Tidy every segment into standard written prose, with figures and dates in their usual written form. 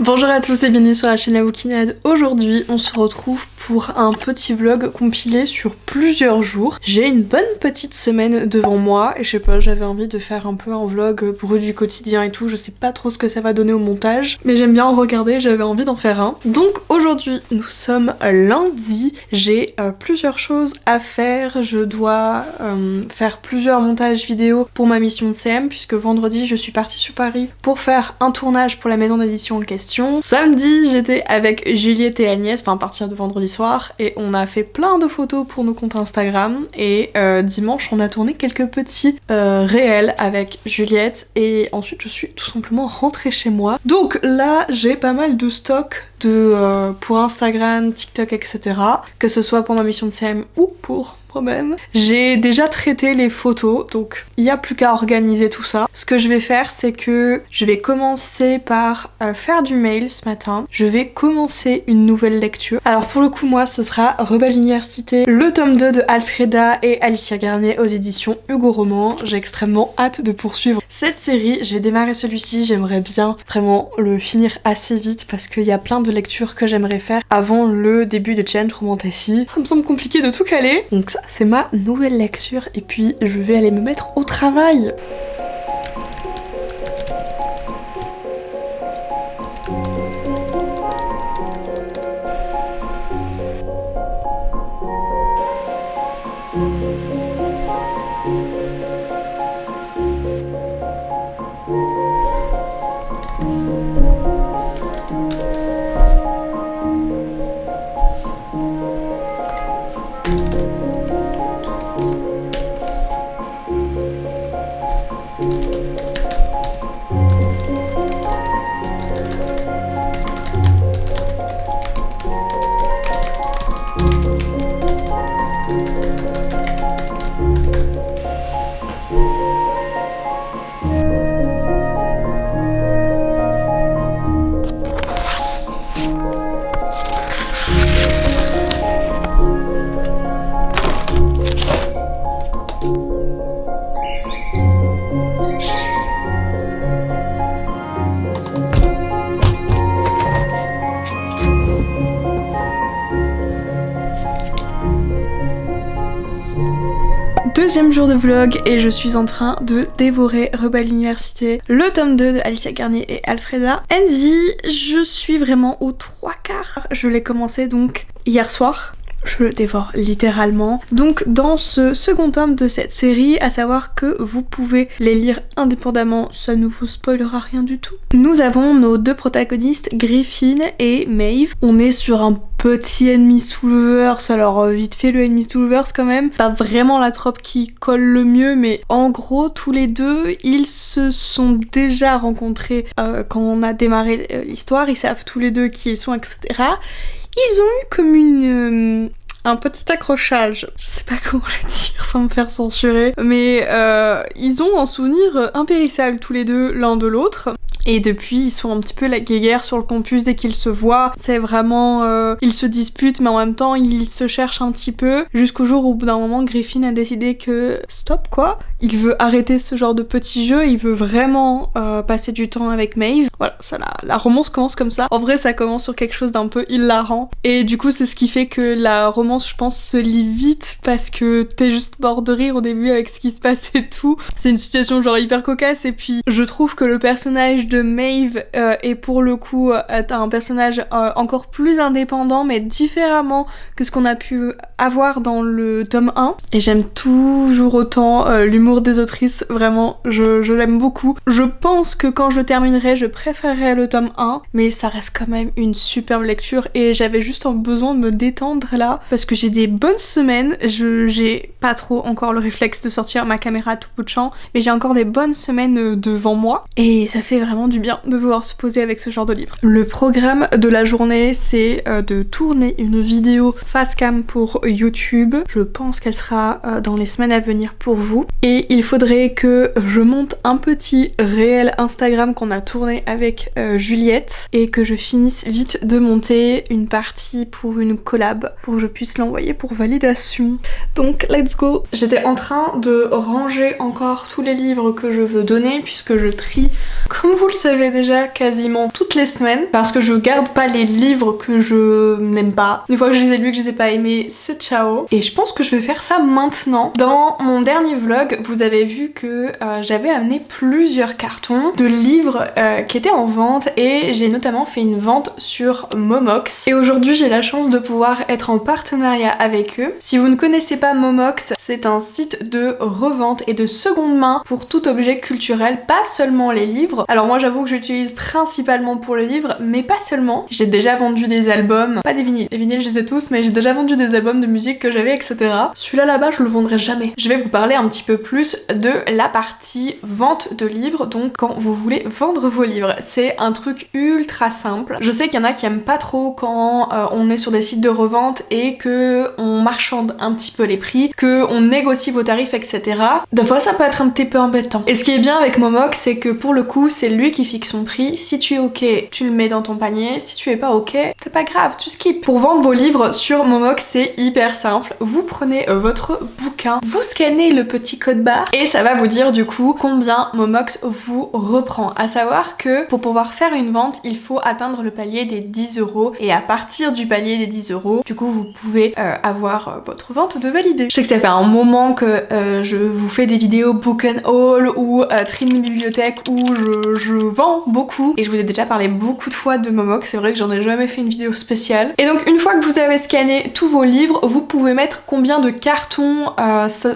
Bonjour à tous et bienvenue sur la chaîne La Bouquinade. Aujourd'hui on se retrouve pour un petit vlog compilé sur plusieurs jours. J'ai une bonne petite semaine devant moi et je sais pas, j'avais envie de faire un peu un vlog brut du quotidien et tout. Je sais pas trop ce que ça va donner au montage, mais j'aime bien en regarder, j'avais envie d'en faire un. Donc aujourd'hui nous sommes lundi, j'ai plusieurs choses à faire. Je dois faire plusieurs montages vidéo pour ma mission de CM puisque vendredi je suis partie sur Paris pour faire un tournage pour la maison d'édition en question. Samedi, j'étais avec Juliette et Agnès, enfin à partir de vendredi soir, et on a fait plein de photos pour nos comptes Instagram. Et dimanche, on a tourné quelques petits réels avec Juliette, et ensuite je suis tout simplement rentrée chez moi. Donc là, j'ai pas mal de stock pour Instagram, TikTok, etc. Que ce soit pour ma mission de CM ou pour moi-même. J'ai déjà traité les photos, donc il n'y a plus qu'à organiser tout ça. Ce que je vais faire, c'est que je vais commencer par faire du mail ce matin. Je vais commencer une nouvelle lecture. Alors pour le coup, moi, ce sera Rebelle Université, le tome 2 de Alfreda et Alicia Garnier aux éditions Hugo Roman. J'ai extrêmement hâte de poursuivre cette série. J'ai démarré celui-ci, j'aimerais bien vraiment le finir assez vite parce qu'il y a plein de lectures que j'aimerais faire avant le début de Giant Romantasy. Ça me semble compliqué de tout caler, donc ça c'est ma nouvelle lecture et puis je vais aller me mettre au travail. Deuxième jour de vlog et je suis en train de dévorer Rebelle Université, le tome 2 de Alicia Garnier et Alfreda. Envy, je suis vraiment aux 3/4. Je l'ai commencé donc hier soir. Je le dévore littéralement. Donc dans ce second tome de cette série, à savoir que vous pouvez les lire indépendamment, ça ne vous spoilera rien du tout. Nous avons nos deux protagonistes, Griffin et Maeve. On est sur un petit enemies to lovers, alors vite fait le enemies to lovers quand même. Pas vraiment la trope qui colle le mieux, mais en gros tous les deux, ils se sont déjà rencontrés quand on a démarré l'histoire, ils savent tous les deux qui ils sont, etc. Ils ont eu comme un petit accrochage, je sais pas comment le dire sans me faire censurer, mais ils ont un souvenir impérissable tous les deux l'un de l'autre. Et depuis, ils sont un petit peu la guéguerre sur le campus dès qu'ils se voient. C'est vraiment... ils se disputent, mais en même temps, ils se cherchent un petit peu. Jusqu'au jour où, au bout d'un moment, Griffin a décidé que... Stop, quoi. Il veut arrêter ce genre de petit jeu. Il veut vraiment passer du temps avec Maeve. Voilà, ça, la romance commence comme ça. En vrai, ça commence sur quelque chose d'un peu hilarant. Et du coup, c'est ce qui fait que la romance, je pense, se lit vite. Parce que t'es juste mort de rire au début avec ce qui se passe et tout. C'est une situation genre hyper cocasse. Et puis, je trouve que le personnage de Maeve est pour le coup un personnage encore plus indépendant mais différemment que ce qu'on a pu avoir dans le tome 1 et j'aime toujours autant l'humour des autrices, vraiment je l'aime beaucoup. Je pense que quand je terminerai je préférerai le tome 1 mais ça reste quand même une superbe lecture et j'avais juste besoin de me détendre là parce que j'ai des bonnes semaines, j'ai pas trop encore le réflexe de sortir ma caméra à tout bout de champ mais j'ai encore des bonnes semaines devant moi et ça fait vraiment du bien de pouvoir se poser avec ce genre de livre. Le programme de la journée, c'est de tourner une vidéo face cam pour YouTube. Je pense qu'elle sera dans les semaines à venir pour vous. Et il faudrait que je monte un petit réel Instagram qu'on a tourné avec Juliette et que je finisse vite de monter une partie pour une collab pour que je puisse l'envoyer pour validation. Donc let's go. J'étais en train de ranger encore tous les livres que je veux donner puisque je trie, comme vous le savez déjà quasiment toutes les semaines, parce que je garde pas les livres que je n'aime pas. Une fois que je les ai lus, que je les ai pas aimés, c'est ciao. Et je pense que je vais faire ça maintenant. Dans mon dernier vlog, vous avez vu que j'avais amené plusieurs cartons de livres qui étaient en vente et j'ai notamment fait une vente sur Momox. Et aujourd'hui, j'ai la chance de pouvoir être en partenariat avec eux. Si vous ne connaissez pas Momox, c'est un site de revente et de seconde main pour tout objet culturel, pas seulement les livres. Alors moi, j'avoue que j'utilise principalement pour les livres, mais pas seulement. J'ai déjà vendu des albums, pas des vinyles. Les vinyles, je les ai tous, mais j'ai déjà vendu des albums de musique que j'avais, etc. Celui-là là-bas, je le vendrai jamais. Je vais vous parler un petit peu plus de la partie vente de livres, donc quand vous voulez vendre vos livres. C'est un truc ultra simple. Je sais qu'il y en a qui aiment pas trop quand on est sur des sites de revente et que on marchande un petit peu les prix, que on négocie vos tarifs, etc. Des fois, ça peut être un petit peu embêtant. Et ce qui est bien avec Momox, c'est que pour le coup, c'est lui qui fixe son prix. Si tu es ok, tu le mets dans ton panier. Si tu es pas ok, c'est pas grave, tu skips. Pour vendre vos livres sur Momox, c'est hyper simple. Vous prenez votre bouquin, vous scannez le petit code barre et ça va vous dire du coup combien Momox vous reprend. À savoir que pour pouvoir faire une vente, il faut atteindre le palier des 10 € et à partir du palier des 10 €, du coup vous pouvez avoir votre vente de validée. Je sais que ça fait un moment que je vous fais des vidéos book and haul ou Trin bibliothèque où je vends beaucoup et je vous ai déjà parlé beaucoup de fois de Momox. C'est vrai que j'en ai jamais fait une vidéo spéciale. Et donc une fois que vous avez scanné tous vos livres, vous pouvez mettre combien de cartons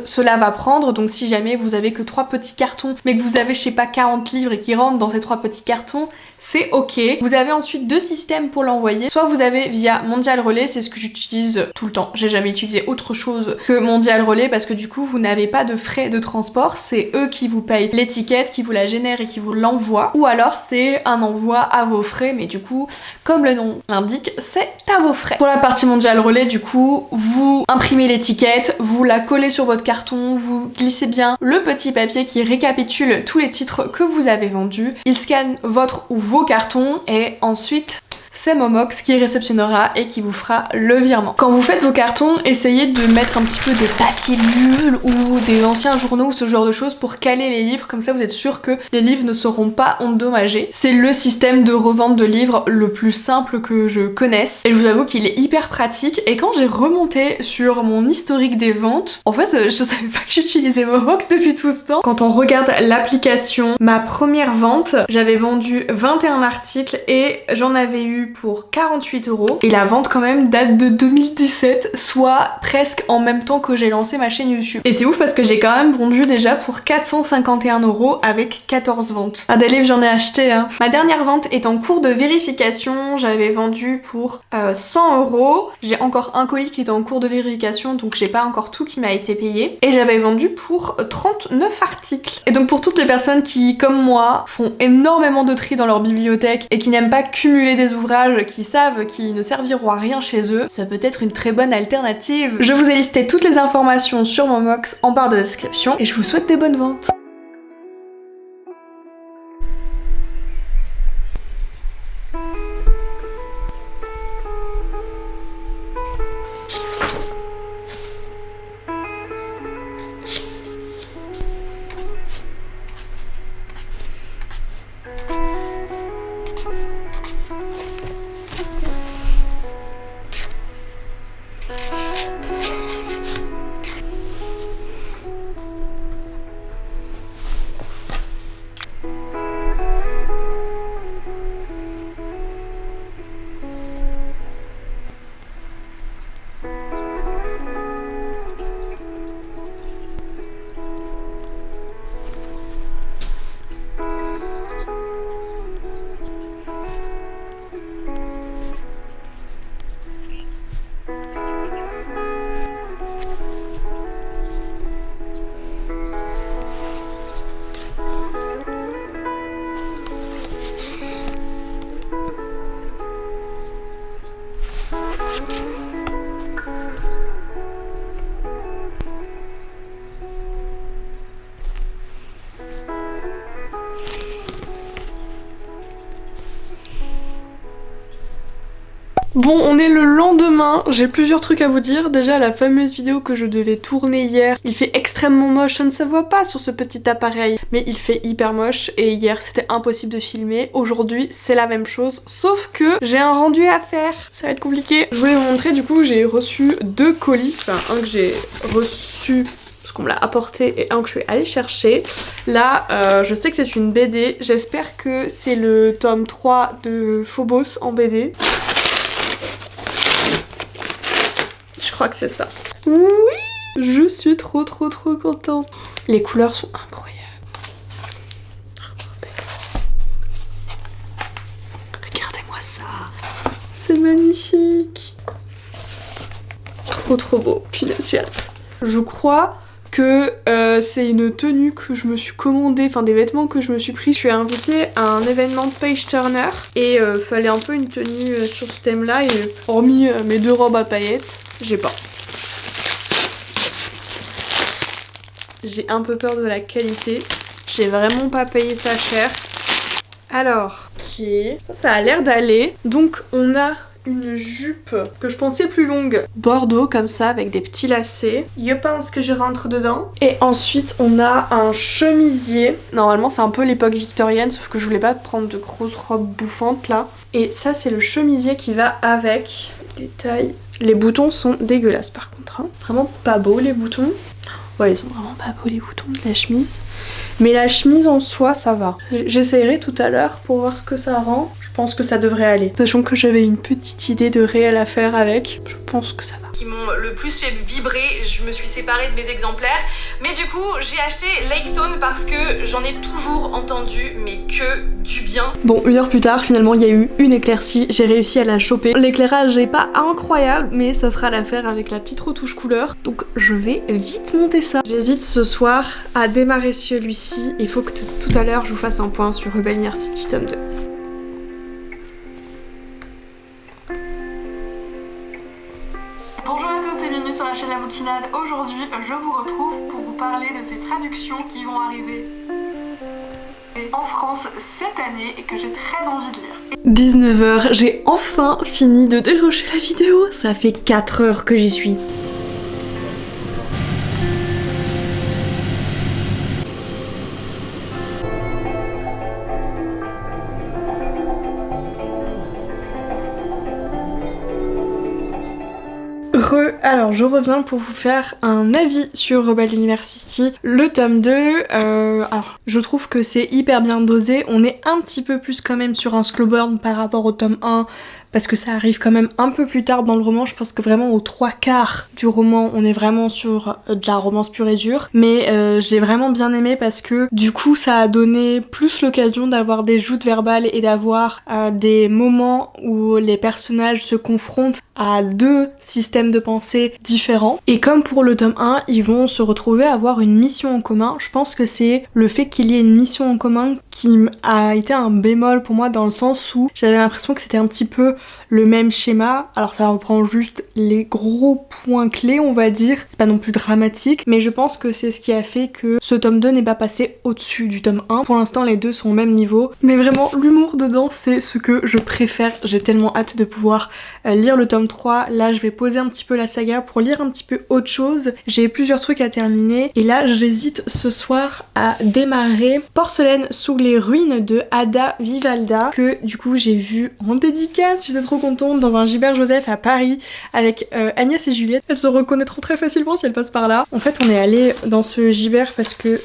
cela va prendre. Donc si jamais vous avez que 3 petits cartons mais que vous avez je sais pas 40 livres et qui rentrent dans ces 3 petits cartons, c'est ok. Vous avez ensuite 2 systèmes pour l'envoyer. Soit vous avez via Mondial Relay, c'est ce que j'utilise tout le temps. J'ai jamais utilisé autre chose que Mondial Relay parce que du coup vous n'avez pas de frais de transport, c'est eux qui vous payent l'étiquette, qui vous la génèrent et qui vous l'envoient. Ou alors c'est un envoi à vos frais, mais du coup, comme le nom l'indique, c'est à vos frais. Pour la partie Mondial Relay, du coup, vous imprimez l'étiquette, vous la collez sur votre carton, vous glissez bien le petit papier qui récapitule tous les titres que vous avez vendus. Il scanne votre ou vos cartons et ensuite c'est Momox qui réceptionnera et qui vous fera le virement. Quand vous faites vos cartons, essayez de mettre un petit peu des papiers bulles ou des anciens journaux ou ce genre de choses pour caler les livres, comme ça vous êtes sûr que les livres ne seront pas endommagés. C'est le système de revente de livres le plus simple que je connaisse et je vous avoue qu'il est hyper pratique. Et quand j'ai remonté sur mon historique des ventes, en fait je savais pas que j'utilisais Momox depuis tout ce temps. Quand on regarde l'application, ma première vente, j'avais vendu 21 articles et j'en avais eu pour 48 €. Et la vente quand même date de 2017, soit presque en même temps que j'ai lancé ma chaîne YouTube. Et c'est ouf parce que j'ai quand même vendu déjà pour 451 € avec 14 ventes. Ah, des livres j'en ai acheté hein. Ma dernière vente est en cours de vérification, j'avais vendu pour 100 €. J'ai encore un colis qui est en cours de vérification, donc j'ai pas encore tout qui m'a été payé. Et j'avais vendu pour 39 articles. Et donc pour toutes les personnes qui, comme moi, font énormément de tri dans leur bibliothèque et qui n'aiment pas cumuler des ouvrages, qui savent qu'ils ne serviront à rien chez eux, ça peut être une très bonne alternative. Je vous ai listé toutes les informations sur Momox en barre de description et je vous souhaite des bonnes ventes. Bon, on est le lendemain, j'ai plusieurs trucs à vous dire. Déjà, la fameuse vidéo que je devais tourner hier, il fait extrêmement moche, ça ne se voit pas sur ce petit appareil, mais il fait hyper moche et hier c'était impossible de filmer. Aujourd'hui, c'est la même chose, sauf que j'ai un rendu à faire, ça va être compliqué. Je voulais vous montrer, du coup, j'ai reçu 2 colis, enfin un que j'ai reçu parce qu'on me l'a apporté et un que je suis allée chercher. Là, je sais que c'est une BD, j'espère que c'est le tome 3 de Phobos en BD. Je crois que c'est ça. Oui, je suis trop contente. Les couleurs sont incroyables. Regardez-moi ça. C'est magnifique. Trop beau. Punaise, j'ai hâte. Je crois que c'est une tenue que je me suis commandée, enfin des vêtements que je me suis pris. Je suis invitée à un événement de Page Turner et fallait un peu une tenue sur ce thème là et hormis mes 2 robes à paillettes, j'ai pas. J'ai un peu peur de la qualité, j'ai vraiment pas payé ça cher. Alors, ok, ça a l'air d'aller. Donc on a une jupe que je pensais plus longue, bordeaux comme ça avec des petits lacets. Je pense que je rentre dedans. Et ensuite on a un chemisier. Normalement c'est un peu l'époque victorienne, sauf que je voulais pas prendre de grosses robes bouffantes là. Et ça c'est le chemisier qui va avec. Détail. Les boutons sont dégueulasses par contre, hein. Vraiment pas beaux les boutons. Ouais, ils sont vraiment pas beaux les boutons de la chemise. Mais la chemise en soi, ça va. J'essayerai tout à l'heure pour voir ce que ça rend. Je pense que ça devrait aller. Sachant que j'avais une petite idée de réel à faire avec, je pense que ça va. Qui m'ont le plus fait vibrer, je me suis séparée de mes exemplaires. Mais du coup, j'ai acheté Lakestone parce que j'en ai toujours entendu, mais que du bien. Bon, 1 heure plus tard, finalement, il y a eu une éclaircie. J'ai réussi à la choper. L'éclairage n'est pas incroyable, mais ça fera l'affaire avec la petite retouche couleur. Donc je vais vite monter ça. J'hésite ce soir à démarrer celui-ci. Il faut que tout à l'heure, je vous fasse un point sur Rebel University tome 2. Bonjour à tous et bienvenue sur la chaîne La Bouquinade. Aujourd'hui, je vous retrouve pour vous parler de ces traductions qui vont arriver en France cette année et que j'ai très envie de lire. 19 h, j'ai enfin fini de dérocher la vidéo. Ça fait 4 heures que j'y suis. Alors je reviens pour vous faire un avis sur Rebel University, le tome 2. Alors je trouve que c'est hyper bien dosé, on est un petit peu plus quand même sur un slow burn par rapport au tome 1 parce que ça arrive quand même un peu plus tard dans le roman. Je pense que vraiment aux 3/4 du roman on est vraiment sur de la romance pure et dure, mais j'ai vraiment bien aimé parce que du coup ça a donné plus l'occasion d'avoir des joutes verbales et d'avoir des moments où les personnages se confrontent à 2 systèmes de pensée différents. Et comme pour le tome 1, ils vont se retrouver à avoir une mission en commun. Je pense que c'est le fait qu'il y ait une mission en commun qui a été un bémol pour moi, dans le sens où j'avais l'impression que c'était un petit peu le même schéma. Alors ça reprend juste les gros points clés, on va dire. C'est pas non plus dramatique, mais je pense que c'est ce qui a fait que ce tome 2 n'est pas passé au-dessus du tome 1. Pour l'instant, les deux sont au même niveau. Mais vraiment, l'humour dedans, c'est ce que je préfère. J'ai tellement hâte de pouvoir lire le tome 3. Là, je vais poser un petit peu la saga pour lire un petit peu autre chose. J'ai plusieurs trucs à terminer. Et là, j'hésite ce soir à démarrer Porcelaine sous les ruines de Ada Vivalda, que du coup j'ai vu en dédicace. J'étais trop contente, dans un Gilbert Joseph à Paris avec Agnès et Juliette. Elles se reconnaîtront très facilement si elles passent par là. En fait, on est allé dans ce Gilbert parce que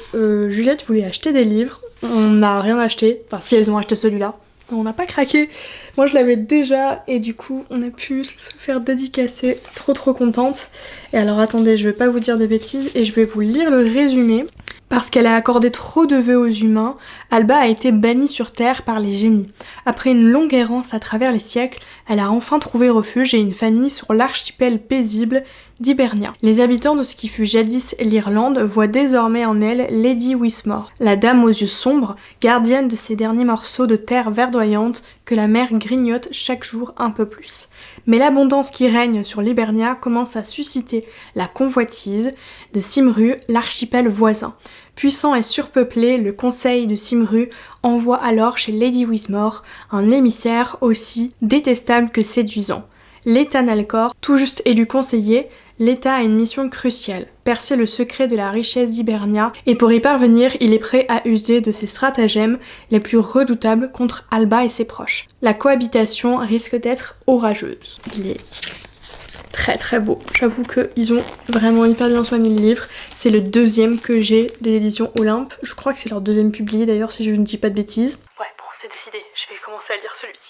Juliette voulait acheter des livres. On n'a rien acheté, enfin si elles ont acheté celui-là. On n'a pas craqué, moi je l'avais déjà et du coup on a pu se faire dédicacer, trop contente. Et alors attendez, je vais pas vous dire de bêtises et je vais vous lire le résumé. Parce qu'elle a accordé trop de vœux aux humains, Alba a été bannie sur Terre par les génies. Après une longue errance à travers les siècles, elle a enfin trouvé refuge et une famille sur l'archipel paisible d'Hibernia. Les habitants de ce qui fut jadis l'Irlande voient désormais en elle Lady Wismore, la dame aux yeux sombres, gardienne de ces derniers morceaux de terre verdoyante que la mer grignote chaque jour un peu plus. Mais l'abondance qui règne sur l'Hibernia commence à susciter la convoitise de Cymru, l'archipel voisin. Puissant et surpeuplé, le conseil de Cymru envoie alors chez Lady Wismore un émissaire aussi détestable que séduisant. L'État n'a le corps, tout juste élu conseiller, l'État a une mission cruciale, percer le secret de la richesse d'Hibernia, et pour y parvenir, il est prêt à user de ses stratagèmes les plus redoutables contre Alba et ses proches. La cohabitation risque d'être orageuse. Il est très très beau. J'avoue qu'ils ont vraiment hyper bien soigné le livre. C'est le deuxième que j'ai des éditions Olympe. Je crois que c'est leur deuxième publié d'ailleurs, si je ne dis pas de bêtises. Ouais, bon, c'est décidé. Je vais commencer à lire celui-ci.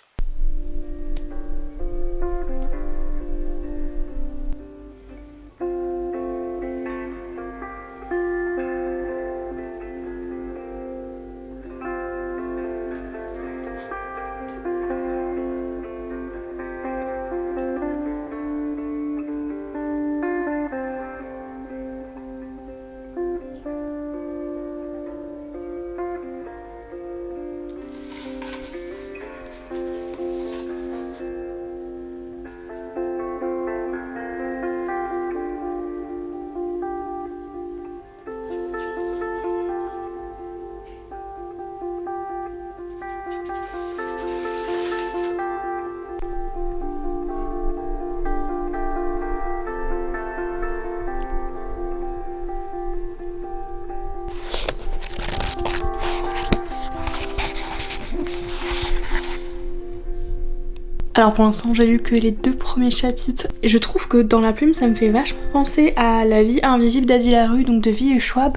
Alors pour l'instant j'ai lu que les 2 premiers chapitres et je trouve que dans la plume ça me fait vachement penser à La vie invisible d'Adi Larue, donc de Vie et Schwab,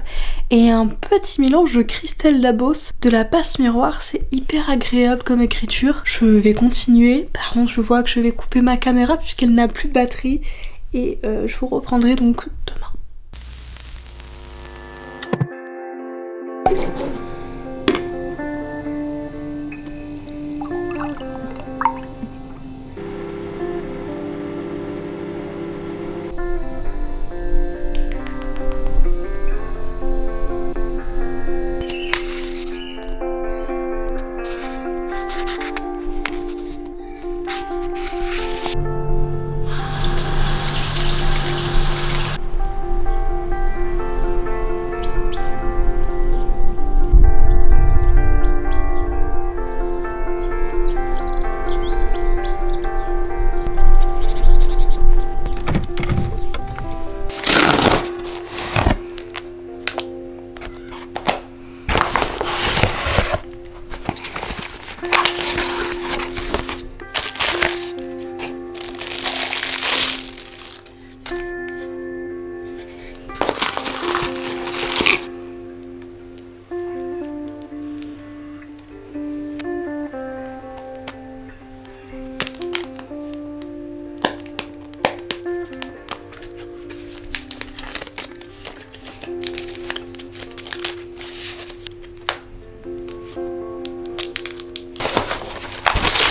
et un petit mélange de Christelle Labos, de La passe miroir. C'est hyper agréable comme écriture. Je vais continuer, par contre je vois que je vais couper ma caméra puisqu'elle n'a plus de batterie et je vous reprendrai donc demain.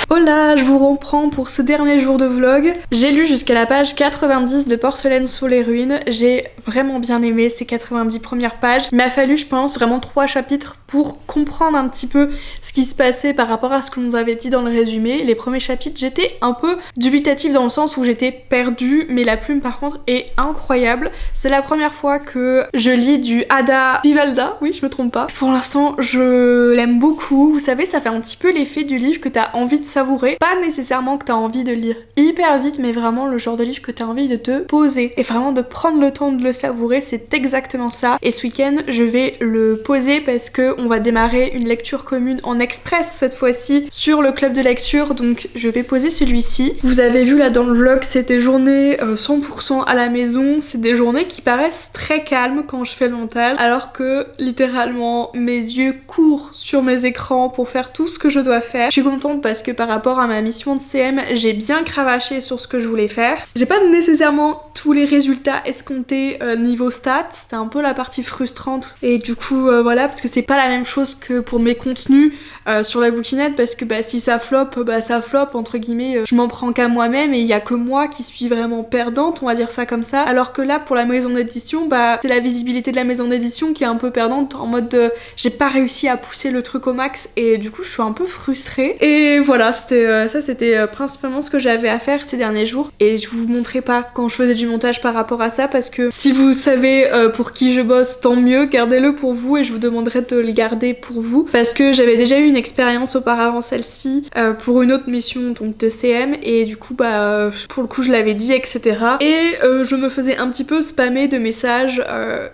Hola, je vous reprends pour ce dernier jour de vlog. J'ai lu jusqu'à la page 90 de Porcelaine sous les ruines. J'ai vraiment bien aimé ces 90 premières pages. Il m'a fallu, je pense, vraiment 3 chapitres pour comprendre un petit peu ce qui se passait par rapport à ce qu'on nous avait dit dans le résumé. Les premiers chapitres, j'étais un peu dubitative dans le sens où j'étais perdue, mais la plume par contre est incroyable. C'est la première fois que je lis du Ada Vivalda, oui je me trompe pas. Pour l'instant, je l'aime beaucoup. Vous savez, ça fait un petit peu l'effet du livre que t'as envie de savourer. Pas nécessairement que t'as envie de lire hyper vite, mais vraiment le genre de livre que t'as envie de te poser et vraiment de prendre le temps de le savourer. C'est exactement ça. Et ce week-end, je vais le poser parce que on va démarrer une lecture commune en express cette fois-ci sur le club de lecture, donc je vais poser celui-ci. Vous avez vu là dans le vlog, c'est des journées 100% à la maison. C'est des journées qui paraissent très calmes quand je fais le montage, alors que littéralement mes yeux courent sur mes écrans pour faire tout ce que je dois faire. Je suis contente parce que par rapport à ma mission de CM, j'ai bien cravaché sur ce que je voulais faire. J'ai pas nécessairement tous les résultats escomptés niveau stats, c'était un peu la partie frustrante et du coup voilà, parce que c'est pas la même chose que pour mes contenus sur la bouquinette, parce que si ça floppe, ça floppe entre guillemets, je m'en prends qu'à moi-même et il y a que moi qui suis vraiment perdante, on va dire ça comme ça, alors que là pour la maison d'édition, c'est la visibilité de la maison d'édition qui est un peu perdante, en mode j'ai pas réussi à pousser le truc au max et du coup je suis un peu frustrée. Et voilà, c'était principalement ce que j'avais à faire ces derniers jours, et je vous montrerai pas quand je faisais du montage par rapport à ça, parce que si vous savez pour qui je bosse, tant mieux, gardez-le pour vous et je vous demanderai de le garder pour vous, parce que j'avais déjà eu une expérience auparavant celle-ci pour une autre mission donc de CM et du coup pour le coup je l'avais dit etc. Et je me faisais un petit peu spammer de messages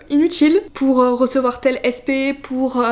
inutiles pour recevoir tel SP, pour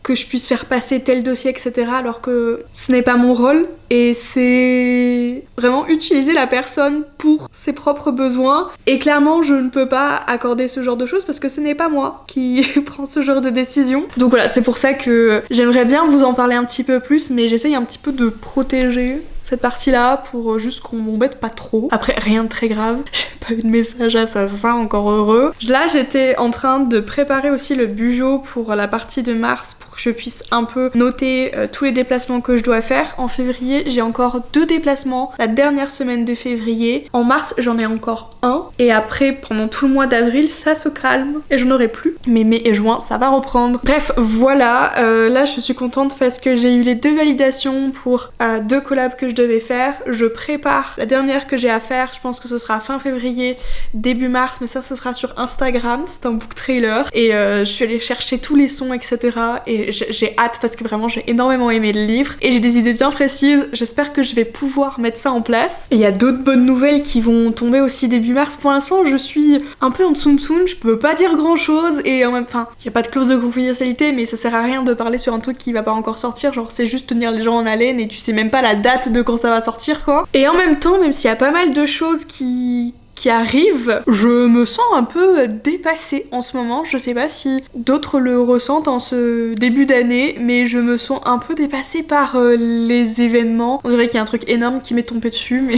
que je puisse faire passer tel dossier etc. alors que ce n'est pas mon rôle et c'est vraiment utiliser la personne pour ses propres besoins et clairement je ne peux pas accorder ce genre de choses parce que ce n'est pas moi qui prends ce genre de décision. Donc voilà, c'est pour ça que j'aimerais bien vous en parler un petit peu plus mais j'essaye un petit peu de protéger cette partie-là pour juste qu'on m'embête pas trop. Après, rien de très grave. J'ai pas eu de message assassin, encore heureux. Là, j'étais en train de préparer aussi le bujo pour la partie de mars pour que je puisse un peu noter tous les déplacements que je dois faire. En février, j'ai encore 2 déplacements la dernière semaine de février. En mars, j'en ai encore un. Et après, pendant tout le mois d'avril, ça se calme et j'en aurai plus. Mais mai et juin, ça va reprendre. Bref, voilà. Là, je suis contente parce que j'ai eu les 2 validations pour 2 collabs que je devais faire. Je prépare la dernière que j'ai à faire, je pense que ce sera fin février, début mars, mais ça ce sera sur Instagram, c'est un book trailer et je suis allée chercher tous les sons etc. et j'ai hâte parce que vraiment j'ai énormément aimé le livre et j'ai des idées bien précises, j'espère que je vais pouvoir mettre ça en place. Et il y a d'autres bonnes nouvelles qui vont tomber aussi début mars. Pour l'instant je suis un peu en tsum tsum, je peux pas dire grand chose et en même temps, il y a pas de clause de confidentialité mais ça sert à rien de parler sur un truc qui va pas encore sortir, genre c'est juste tenir les gens en haleine et tu sais même pas la date de quand ça va sortir quoi. Et en même temps, même s'il y a pas mal de choses qui arrivent, je me sens un peu dépassée en ce moment. Je sais pas si d'autres le ressentent en ce début d'année, mais je me sens un peu dépassée par les événements. On dirait qu'il y a un truc énorme qui m'est tombé dessus, mais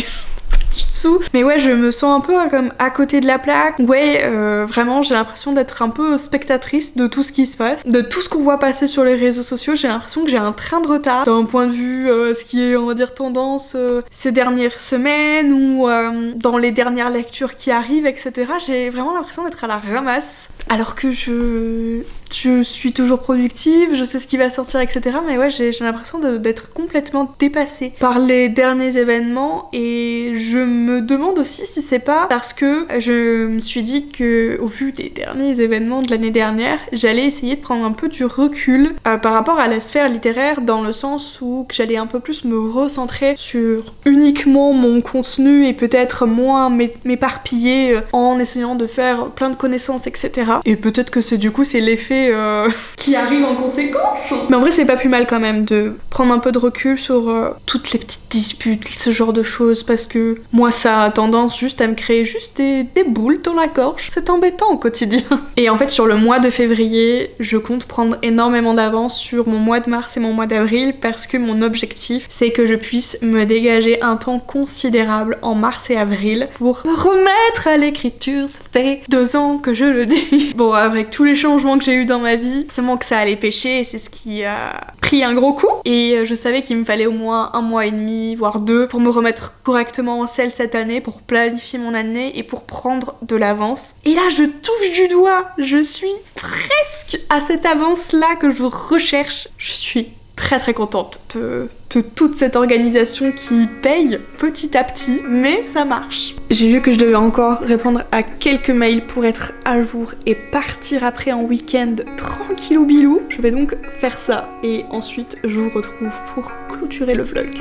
mais ouais, je me sens un peu comme à côté de la plaque. Ouais, vraiment, j'ai l'impression d'être un peu spectatrice de tout ce qui se passe, de tout ce qu'on voit passer sur les réseaux sociaux. J'ai l'impression que j'ai un train de retard d'un point de vue ce qui est, on va dire, tendance ces dernières semaines ou dans les dernières lectures qui arrivent, etc. J'ai vraiment l'impression d'être à la ramasse, alors que je suis toujours productive, je sais ce qui va sortir, etc. Mais ouais, j'ai l'impression d'être complètement dépassée par les derniers événements et je me demande aussi si c'est pas parce que je me suis dit que au vu des derniers événements de l'année dernière, j'allais essayer de prendre un peu du recul par rapport à la sphère littéraire dans le sens où que j'allais un peu plus me recentrer sur uniquement mon contenu et peut-être moins m'éparpiller en essayant de faire plein de connaissances, etc. Et peut-être que c'est l'effet qui arrive en conséquence. Mais en vrai c'est pas plus mal quand même de prendre un peu de recul sur toutes les petites disputes, ce genre de choses, parce que moi ça a tendance juste à me créer juste des boules dans la gorge. C'est embêtant au quotidien. Et en fait sur le mois de février, je compte prendre énormément d'avance sur mon mois de mars et mon mois d'avril parce que mon objectif c'est que je puisse me dégager un temps considérable en mars et avril pour me remettre à l'écriture. Ça fait 2 ans que je le dis. Bon, avec tous les changements que j'ai eu dans ma vie, c'est moi que ça allait pêcher et c'est ce qui a pris un gros coup. Et je savais qu'il me fallait au moins 1 mois et demi, voire 2 pour me remettre correctement en selle cette année, pour planifier mon année et pour prendre de l'avance. Et là, je touche du doigt, je suis presque à cette avance-là que je recherche. Je suis très très contente de toute cette organisation qui paye petit à petit, mais ça marche. J'ai vu que je devais encore répondre à quelques mails pour être à jour et partir après en week-end tranquillou bilou. Je vais donc faire ça et ensuite je vous retrouve pour clôturer le vlog.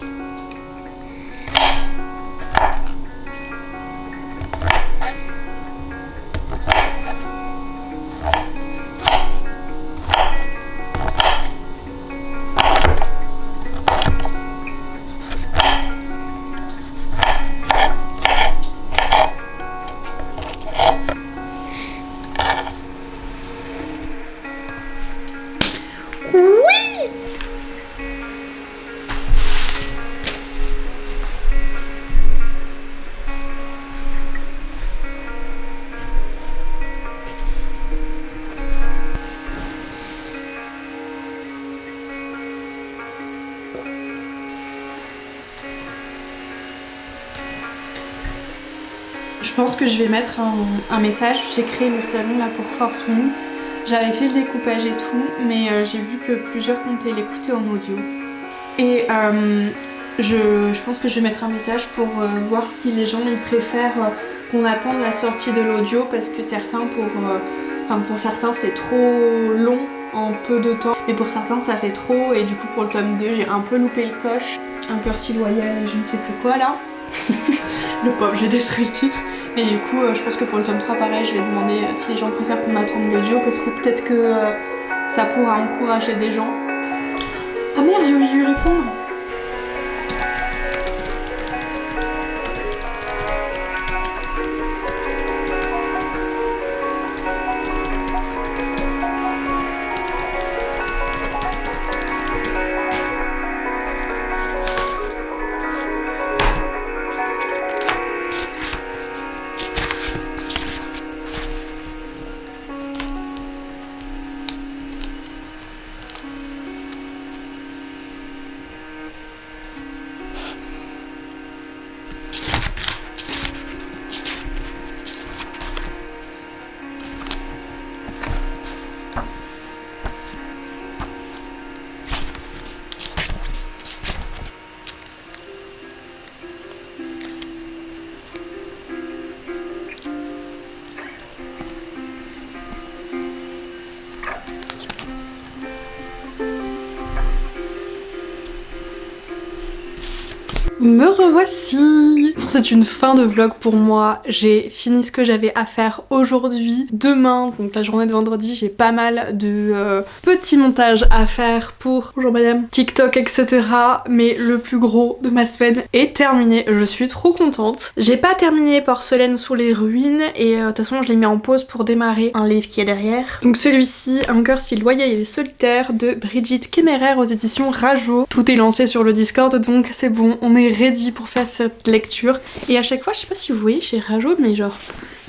Je pense que je vais mettre un message. J'ai créé le salon là pour Force Wing. J'avais fait le découpage et tout, mais j'ai vu que plusieurs comptaient l'écouter en audio. Et je pense que je vais mettre un message pour voir si les gens ils préfèrent qu'on attende la sortie de l'audio parce que certains pour certains c'est trop long en peu de temps, mais pour certains ça fait trop et du coup pour le tome 2 j'ai un peu loupé le coche. Un cœur si loyal et je ne sais plus quoi là. Le pauvre, j'ai détruit le titre. Mais du coup je pense que pour le tome 3 pareil je vais demander si les gens préfèrent qu'on attende l'audio parce que peut-être que ça pourra encourager des gens. Ah merde, j'ai oublié de lui répondre. Me revoici. C'est une fin de vlog pour moi, j'ai fini ce que j'avais à faire aujourd'hui. Demain, donc la journée de vendredi, j'ai pas mal de petits montages à faire pour bonjour madame, TikTok, etc. Mais le plus gros de ma semaine est terminé, je suis trop contente. J'ai pas terminé Porcelaine sous les ruines et de toute façon je l'ai mis en pause pour démarrer un livre qui est derrière. Donc celui-ci, Un cœur si loyal et solitaire de Brigitte Kéméraire aux éditions Rajo. Tout est lancé sur le Discord donc c'est bon, on est ready pour faire cette lecture. Et à chaque fois, je sais pas si vous voyez chez Rajo, mais genre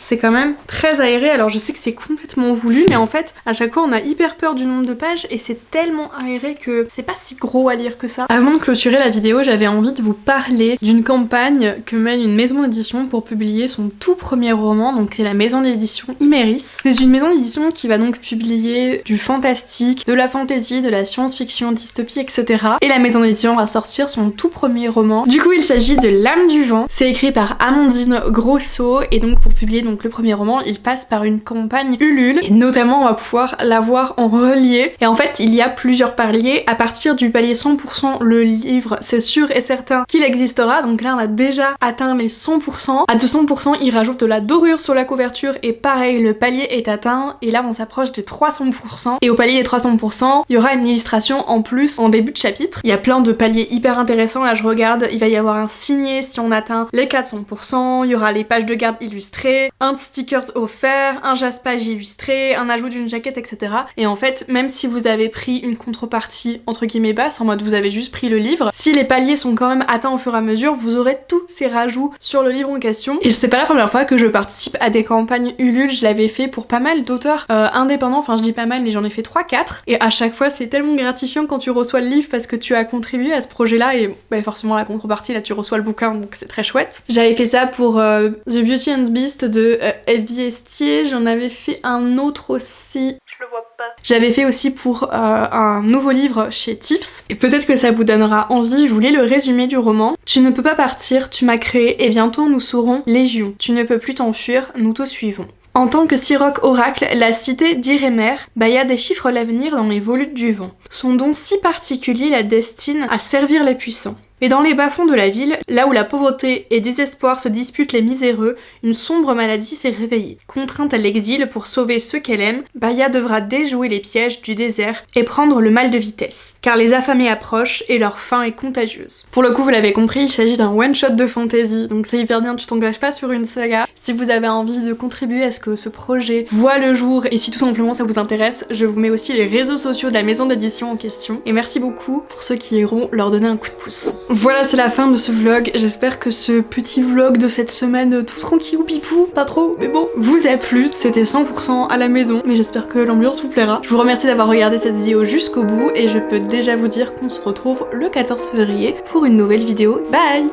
c'est quand même très aéré. Alors je sais que c'est complètement voulu, mais en fait à chaque fois on a hyper peur du nombre de pages et c'est tellement aéré que c'est pas si gros à lire que ça. Avant de clôturer la vidéo, j'avais envie de vous parler d'une campagne que mène une maison d'édition pour publier son tout premier roman, donc c'est la maison d'édition Imeris. C'est une maison d'édition qui va donc publier du fantastique, de la fantasy, de la science-fiction, dystopie, etc. Et la maison d'édition va sortir son tout premier roman. Du coup il s'agit de L'âme du vent, c'est écrit par Amandine Grosso et donc pour publier donc le premier roman, il passe par une campagne Ulule et notamment on va pouvoir l'avoir en relié. Et en fait, il y a plusieurs paliers. À partir du palier 100%, le livre, c'est sûr et certain qu'il existera. Donc là, on a déjà atteint les 100%. À 200%, il rajoute de la dorure sur la couverture et pareil, le palier est atteint. Et là, on s'approche des 300%. Et au palier des 300%, il y aura une illustration en plus en début de chapitre. Il y a plein de paliers hyper intéressants. Là, je regarde, il va y avoir un signé si on atteint les 400%. Il y aura les pages de garde illustrées, un stickers offert, un jaspage illustré, un ajout d'une jaquette, etc. Et en fait, même si vous avez pris une contrepartie entre guillemets basse, en mode vous avez juste pris le livre, si les paliers sont quand même atteints au fur et à mesure, vous aurez tous ces rajouts sur le livre en question. Et c'est pas la première fois que je participe à des campagnes Ulule, je l'avais fait pour pas mal d'auteurs indépendants, enfin je dis pas mal mais j'en ai fait 3-4, et à chaque fois c'est tellement gratifiant quand tu reçois le livre parce que tu as contribué à ce projet là et bah, forcément la contrepartie là tu reçois le bouquin donc c'est très chouette. J'avais fait ça pour The Beauty and Beast de Evie Estier, j'en avais fait un autre aussi, je le vois pas. J'avais fait aussi pour un nouveau livre chez Tiffs, et peut-être que ça vous donnera envie, je voulais le résumé du roman. Tu ne peux pas partir, tu m'as créé, et bientôt nous serons légion. Tu ne peux plus t'enfuir, nous te suivons. En tant que Siroc oracle, la cité d'Irémer, Baya déchiffre l'avenir dans les volutes du vent. Son don si particulier la destine à servir les puissants. Mais dans les bas-fonds de la ville, là où la pauvreté et désespoir se disputent les miséreux, une sombre maladie s'est réveillée. Contrainte à l'exil pour sauver ceux qu'elle aime, Baya devra déjouer les pièges du désert et prendre le mal de vitesse. Car les affamés approchent et leur faim est contagieuse. Pour le coup, vous l'avez compris, il s'agit d'un one-shot de fantasy, donc c'est hyper bien, tu t'engages pas sur une saga. Si vous avez envie de contribuer à ce que ce projet voit le jour et si tout simplement ça vous intéresse, je vous mets aussi les réseaux sociaux de la maison d'édition en question. Et merci beaucoup pour ceux qui iront leur donner un coup de pouce. Voilà, c'est la fin de ce vlog. J'espère que ce petit vlog de cette semaine tout tranquillou pipou, pas trop, mais bon, vous a plu. C'était 100% à la maison, mais j'espère que l'ambiance vous plaira. Je vous remercie d'avoir regardé cette vidéo jusqu'au bout et je peux déjà vous dire qu'on se retrouve le 14 février pour une nouvelle vidéo. Bye!